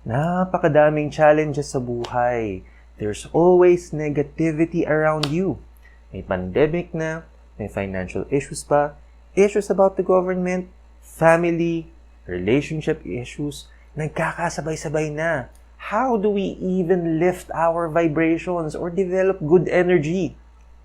Napakadaming challenges sa buhay. There's always negativity around you. May pandemic na, may financial issues pa, issues about the government, family, relationship issues, nagkakasabay-sabay na. How do we even lift our vibrations or develop good energy?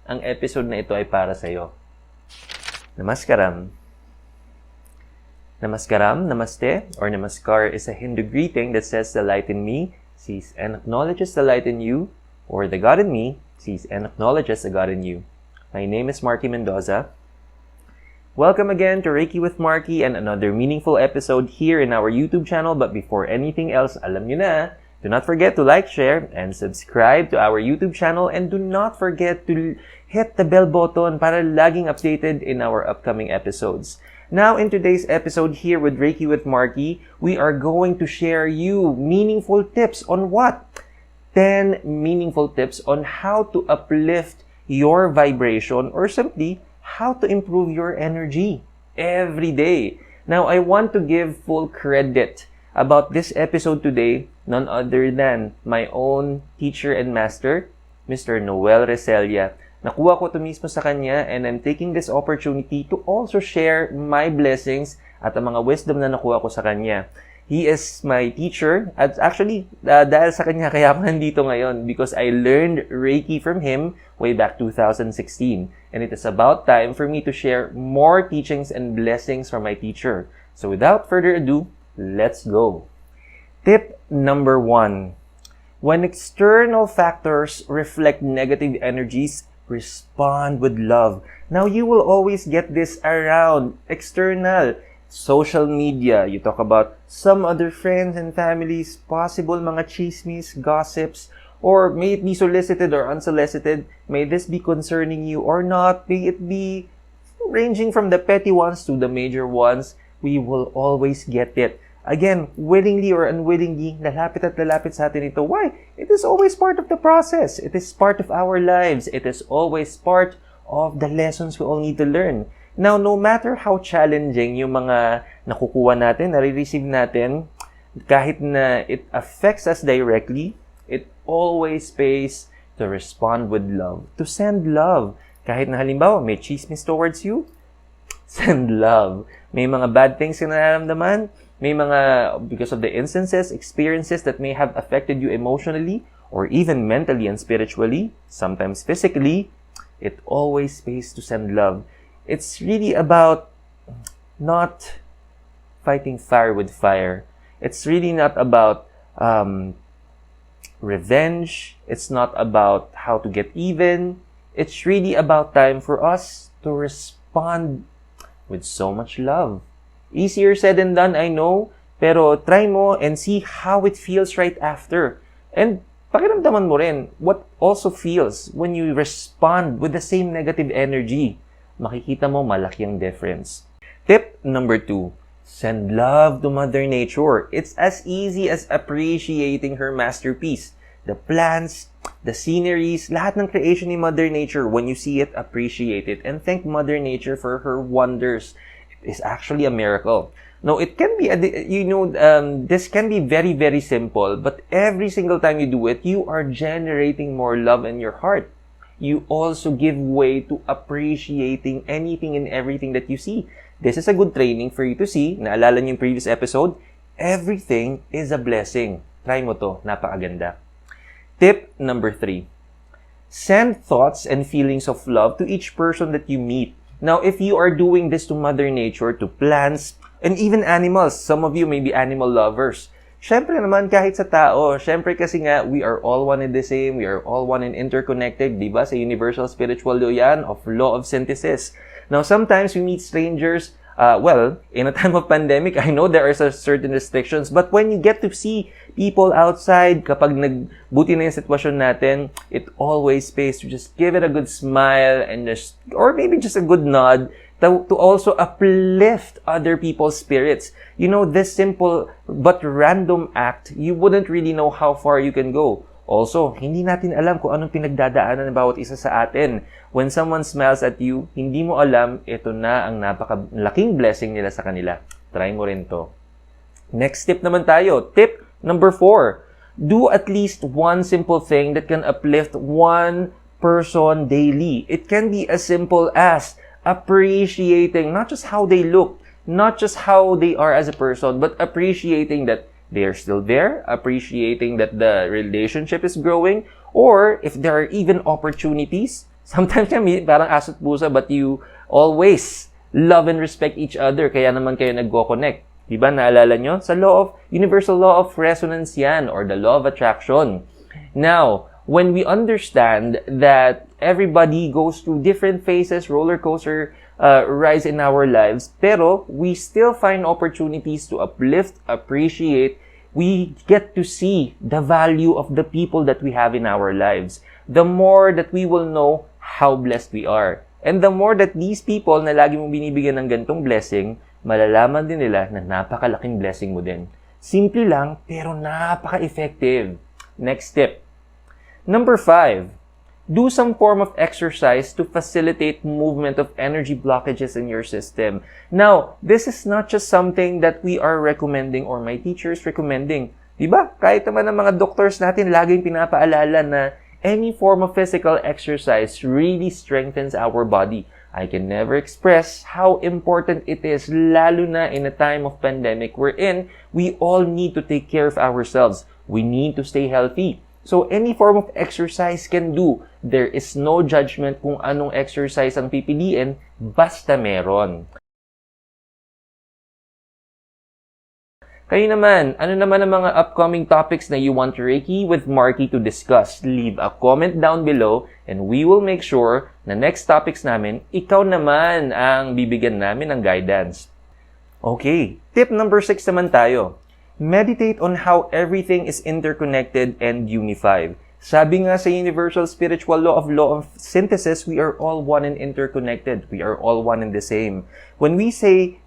Ang episode na ito ay para sa iyo. Namaskaram. Namaskaram, namaste, or namaskar is a Hindu greeting that says the light in me sees and acknowledges the light in you, or the God in me sees and acknowledges the God in you. My name is Marky Mendoza. Welcome again to Reiki with Marky and another meaningful episode here in our YouTube channel. But before anything else, alam nyo na, do not forget to like, share, and subscribe to our YouTube channel, and do not forget to hit the bell button para laging updated in our upcoming episodes. Now, in today's episode here with Reiki with Marky, we are going to share you meaningful tips on what? 10 meaningful tips on how to uplift your vibration or simply how to improve your energy every day. Now, I want to give full credit about this episode today, none other than my own teacher and master, Mr. Noel Reselia. Nakuha ko ito mismo sa kanya, and I'm taking this opportunity to also share my blessings at ang mga wisdom na nakuha ko sa kanya. He is my teacher, at actually, dahil sa kanya kaya ako nandito ngayon because I learned Reiki from him way back 2016. And it is about time for me to share more teachings and blessings from my teacher. So without further ado, let's go. Tip number 1. When external factors reflect negative energies, respond with love. Now, you will always get this around external social media. You talk about some other friends and families, possible mga chismis, gossips, or may it be solicited or unsolicited. May this be concerning you or not? May it be ranging from the petty ones to the major ones. We will always get it. Again, willingly or unwillingly, lalapit at lalapit sa atin ito. Why? It is always part of the process. It is part of our lives. It is always part of the lessons we all need to learn. Now, no matter how challenging yung mga nakukuha natin, nare-receive natin, kahit na it affects us directly, it always pays to respond with love, to send love. Kahit na halimbawa, may chismis towards you, send love. May mga bad things na nararamdaman, may mga, because of the instances, experiences that may have affected you emotionally or even mentally and spiritually, sometimes physically, it always pays to send love. It's really about not fighting fire with fire. It's really not about revenge. It's not about how to get even. It's really about time for us to respond with so much love. Easier said than done, I know, pero try mo and see how it feels right after. And pakiramdaman mo rin what also feels when you respond with the same negative energy. Makikita mo malaki ang difference. Tip number 2, send love to Mother Nature. It's as easy as appreciating her masterpiece. The plants, the sceneries, lahat ng creation ni Mother Nature. When you see it, appreciate it and thank Mother Nature for her wonders. Is actually a miracle. Now, it can be, this can be very, very simple, but every single time you do it, you are generating more love in your heart. You also give way to appreciating anything and everything that you see. This is a good training for you to see. Naalala niyo yung previous episode? Everything is a blessing. Try mo to. Napakaganda. Tip number 3. Send thoughts and feelings of love to each person that you meet. Now, if you are doing this to Mother Nature, to plants, and even animals, some of you may be animal lovers. Syempre naman, kahit sa tao, syempre kasi nga, we are all one and the same, we are all one and interconnected, di ba? Sa universal spiritual law yan, of law of synthesis. Now, sometimes we meet strangers, in a time of pandemic, I know there are certain restrictions, but when you get to see people outside, kapag nagbuti na yung sitwasyon natin, it always pays to just give it a good smile and or maybe just a good nod to also uplift other people's spirits. You know, this simple but random act, you wouldn't really know how far you can go. Also, hindi natin alam kung anong pinagdadaanan ng bawat isa sa atin. When someone smiles at you, hindi mo alam, ito na ang napakalaking blessing nila sa kanila. Try mo rin to. Next tip naman tayo. Tip Number 4, do at least one simple thing that can uplift one person daily. It can be as simple as appreciating not just how they look, not just how they are as a person, but appreciating that they are still there, appreciating that the relationship is growing, or if there are even opportunities. Sometimes kami, parang aso't pusa, but you always love and respect each other, kaya naman kayo nagko-connect. Diba, naalala nyo? Sa universal law of resonance yan, or the law of attraction. Now, when we understand that everybody goes through different phases, roller coaster rise in our lives, pero we still find opportunities to uplift, appreciate, we get to see the value of the people that we have in our lives. The more that we will know how blessed we are. And the more that these people na lagi mong binibigyan ng gantong blessing, malalaman din nila na napakalaking blessing mo din. Simple lang, pero napaka-effective. Next tip. Number 5, do some form of exercise to facilitate movement of energy blockages in your system. Now, this is not just something that we are recommending or my teachers recommending. Diba? Kahit naman ang mga doctors natin laging pinapaalala na any form of physical exercise really strengthens our body. I can never express how important it is, lalo na in a time of pandemic wherein we all need to take care of ourselves. We need to stay healthy. So, any form of exercise can do. There is no judgment kung anong exercise ang pipiliin, basta meron. Kayo naman, ano naman ang mga upcoming topics na you want Reiki with Marky to discuss? Leave a comment down below and we will make sure na next topics namin, ikaw naman ang bibigyan namin ng guidance. Okay, tip number 6 naman tayo. Meditate on how everything is interconnected and unified. Sabi nga sa universal spiritual law of synthesis, we are all one and interconnected. We are all one and the same. When we say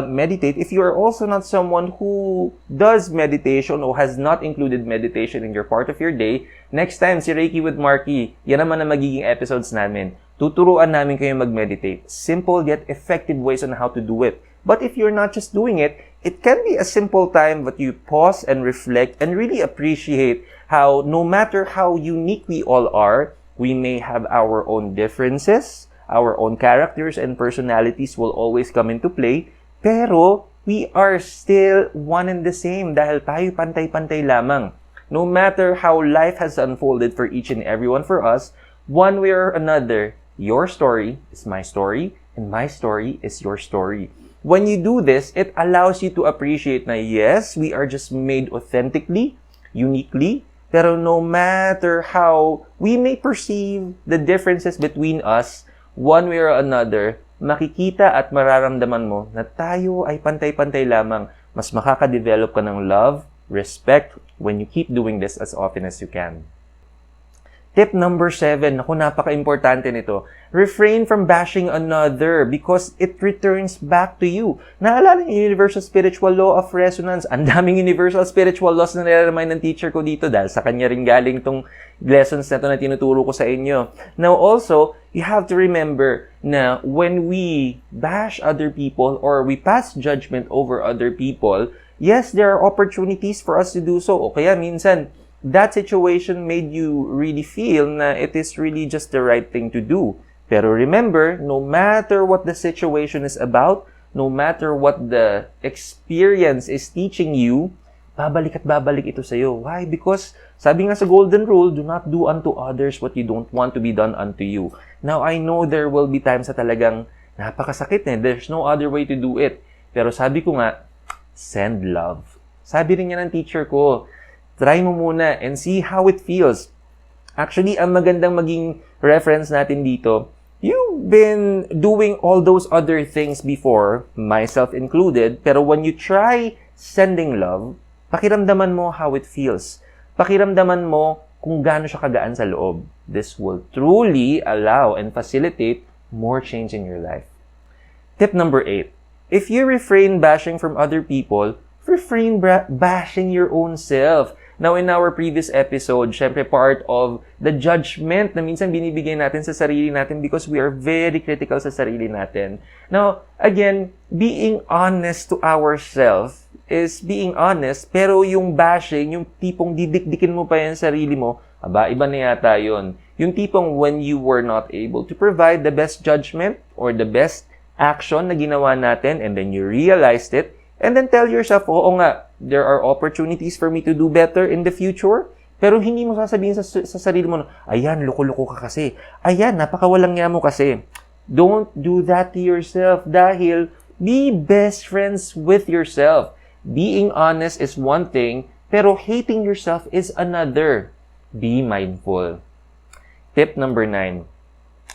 meditate, if you are also not someone who does meditation or has not included meditation in your part of your day, next time si Reiki with Marky, yan naman ang magiging episodes namin. Tuturuan namin kayo mag-meditate. Simple yet effective ways on how to do it. But if you're not just doing it, it can be a simple time that you pause and reflect and really appreciate how no matter how unique we all are, we may have our own differences, our own characters and personalities will always come into play, pero we are still one and the same dahil tayo pantay-pantay lamang. No matter how life has unfolded for each and everyone for us, one way or another, your story is my story and my story is your story. When you do this, it allows you to appreciate na yes, we are just made authentically, uniquely, pero no matter how we may perceive the differences between us, one way or another, makikita at mararamdaman mo na tayo ay pantay-pantay lamang. Mas makaka-develop ka ng love, respect, when you keep doing this as often as you can. Tip number 7, naku, napaka-importante nito. Refrain from bashing another because it returns back to you. Naalala niyo yung universal spiritual law of resonance? Ang daming universal spiritual laws na nire-remind ng teacher ko dito dahil sa kanya rin galing tong lessons na to na tinuturo ko sa inyo. Now also, you have to remember na when we bash other people or we pass judgment over other people, yes, there are opportunities for us to do so. O kaya minsan, that situation made you really feel na it is really just the right thing to do. Pero remember, no matter what the situation is about, no matter what the experience is teaching you, babalik at babalik ito sa'yo. Why? Because sabi nga sa golden rule, do not do unto others what you don't want to be done unto you. Now, I know there will be times na talagang napakasakit eh. There's no other way to do it. Pero sabi ko nga, send love. Sabi rin niya ng teacher ko, try mo muna and see how it feels. Actually, ang magandang maging reference natin dito, you've been doing all those other things before, myself included, pero when you try sending love, pakiramdaman mo how it feels. Pakiramdaman mo kung gaano siya kagaan sa loob. This will truly allow and facilitate more change in your life. Tip number 8. If you refrain bashing from other people, refrain bashing your own self. Now, in our previous episode, syempre part of the judgment na minsan binibigay natin sa sarili natin because we are very critical sa sarili natin. Now, again, being honest to ourselves is being honest, pero yung bashing, yung tipong didikdikin mo pa yung sarili mo, iba na yata yun. Yung tipong when you were not able to provide the best judgment or the best action na ginawa natin and then you realized it, and then tell yourself, oo nga, there are opportunities for me to do better in the future, pero hindi mo sasabihin sa sarili mo, ayan, loko-loko ka kasi. Ayan, napakawalang nga mo kasi. Don't do that to yourself dahil be best friends with yourself. Being honest is one thing, pero hating yourself is another. Be mindful. Tip number 9.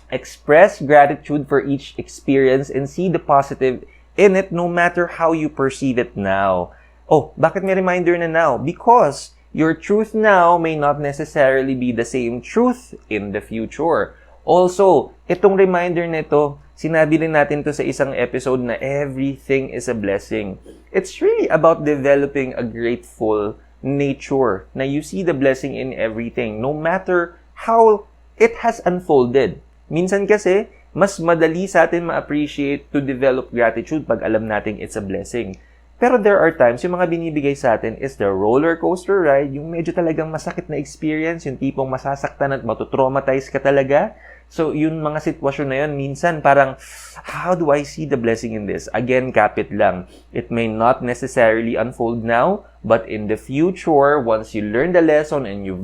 Express gratitude for each experience and see the positive in it no matter how you perceive it now. Oh, bakit may reminder na now? Because your truth now may not necessarily be the same truth in the future. Also, itong reminder nito, sinabi rin natin to sa isang episode na everything is a blessing. It's really about developing a grateful nature na you see the blessing in everything, no matter how it has unfolded. Minsan kasi, mas madali sa atin ma-appreciate to develop gratitude pag alam natin it's a blessing. Pero there are times, yung mga binibigay sa atin is the roller coaster ride, yung medyo talagang masakit na experience, yung tipong masasaktan at matutraumatize ka talaga. So, yung mga sitwasyon na yun, minsan parang, how do I see the blessing in this? Again, kapit lang. It may not necessarily unfold now, but in the future, once you learn the lesson and you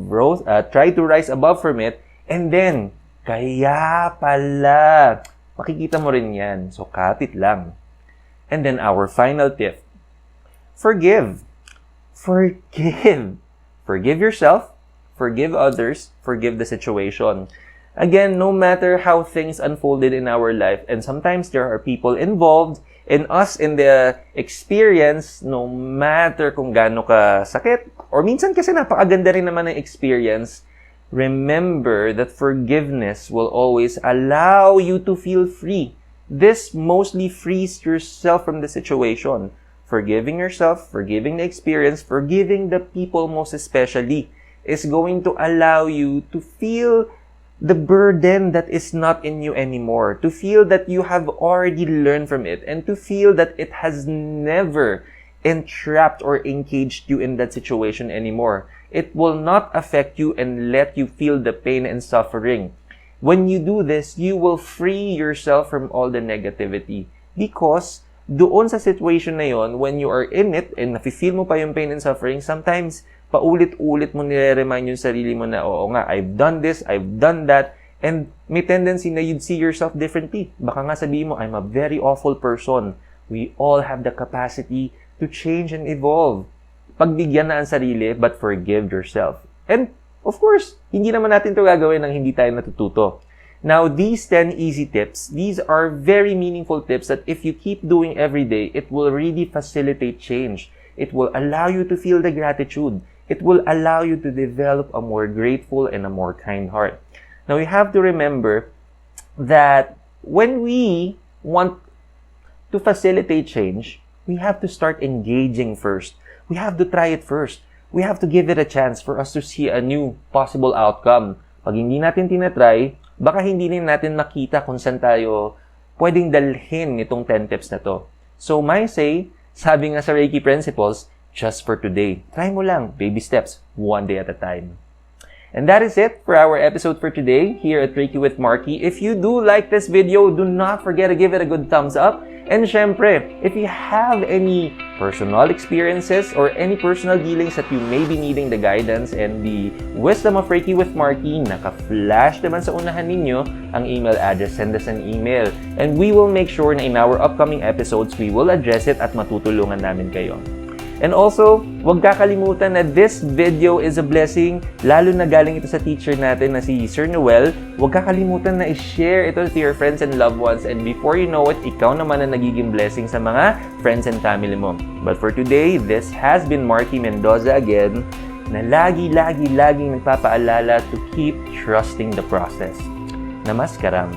try to rise above from it, and then, kaya pala, makikita mo rin yan. So, kapit lang. And then, our final tip. Forgive. Forgive. Forgive yourself. Forgive others. Forgive the situation. Again, no matter how things unfolded in our life, and sometimes there are people involved in us in the experience, no matter kung gaano ka sakit, or minsan kasi napakaganda rin naman ng experience, remember that forgiveness will always allow you to feel free. This mostly frees yourself from the situation. Forgiving yourself, forgiving the experience, forgiving the people most especially, is going to allow you to feel the burden that is not in you anymore, to feel that you have already learned from it, and to feel that it has never entrapped or engaged you in that situation anymore. It will not affect you and let you feel the pain and suffering. When you do this, you will free yourself from all the negativity. Because doon sa situation na yon, when you are in it and nafe-feel mo pa yung pain and suffering, sometimes paulit-ulit mo nire-remind yung sarili mo na, oo nga, I've done this, I've done that, and may tendency na you'd see yourself differently. Baka nga sabihin mo, I'm a very awful person. We all have the capacity to change and evolve. Pagbigyan na ang sarili, but forgive yourself. And, of course, hindi naman natin ito gagawin nang hindi tayo natututo. Now, these 10 easy tips, these are very meaningful tips that if you keep doing every day, it will really facilitate change. It will allow you to feel the gratitude. It will allow you to develop a more grateful and a more kind heart. Now, you have to remember that when we want to facilitate change, we have to start engaging first. We have to try it first. We have to give it a chance for us to see a new possible outcome. Pag hindi natin tinatry, baka hindi rin natin makita kung saan tayo pwedeng dalhin itong 10 tips na to. So, my say, sabi nga sa Reiki Principles, just for today. Try mo lang, baby steps, one day at a time. And that is it for our episode for today here at Reiki with Marky. If you do like this video, do not forget to give it a good thumbs up. And syempre, if you have any personal experiences or any personal dealings that you may be needing the guidance and the wisdom of Reiki with Marky, naka-flash naman sa unahan ninyo ang email address. Send us an email. And we will make sure na in our upcoming episodes, we will address it at matutulungan namin kayo. And also, huwag kakalimutan na this video is a blessing, lalo na galing ito sa teacher natin na si Sir Noel. Huwag kakalimutan na i-share ito to your friends and loved ones, and before you know it, ikaw naman ang nagiging blessing sa mga friends and family mo. But for today, this has been Marky Mendoza again, na laging nagpapaalala to keep trusting the process. Namaskaram.